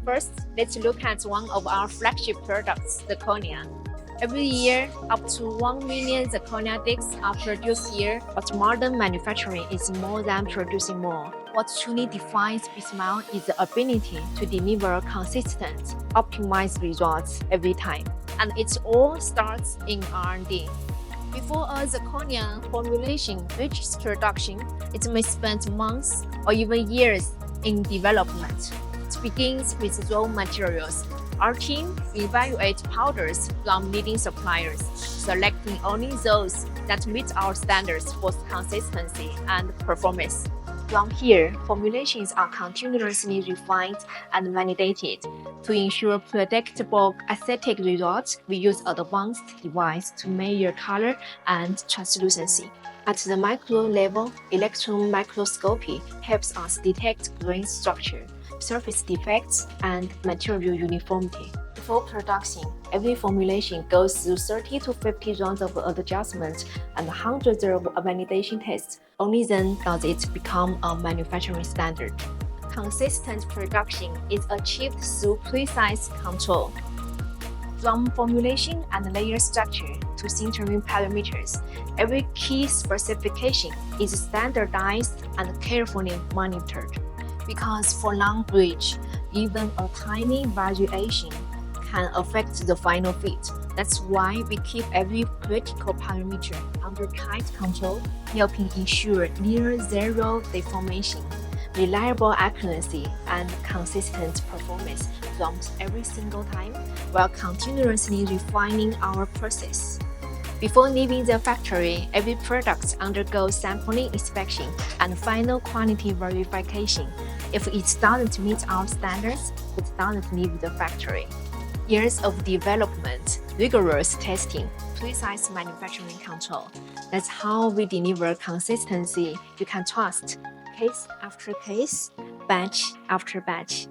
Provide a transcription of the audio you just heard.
First, let's look at one of our flagship products, Zirconia. Every year, up to 1 million zirconia discs are produced here, but modern manufacturing is more than producing more. What truly defines BSM is the ability to deliver consistent, optimized results every time. And it all starts in R&D. Before a zirconia formulation reaches production, it may spend months or even years in development. It begins with raw materials. Our team evaluates powders from leading suppliers, selecting only those that meet our standards for consistency and performance. From here, formulations are continuously refined and validated. To ensure predictable aesthetic results, we use advanced devices to measure color and translucency. At the micro level, electron microscopy helps us detect grain structure, surface defects, and material uniformity. Before production, every formulation goes through 30 to 50 rounds of adjustment and hundreds of validation tests. Only then does it become a manufacturing standard. Consistent production is achieved through precise control. From formulation and layer structure to sintering parameters, every key specification is standardized and carefully monitored. Because for long bridge, even a tiny variation can affect the final fit. That's why we keep every critical parameter under tight control, helping ensure near zero deformation, reliable accuracy, and consistent performance from every single time, while continuously refining our process. Before leaving the factory, every product undergoes sampling inspection and final quality verification. If it doesn't meet our standards, it doesn't leave the factory. Years of development, rigorous testing, precise manufacturing control. That's how we deliver consistency you can trust, case after case, batch after batch.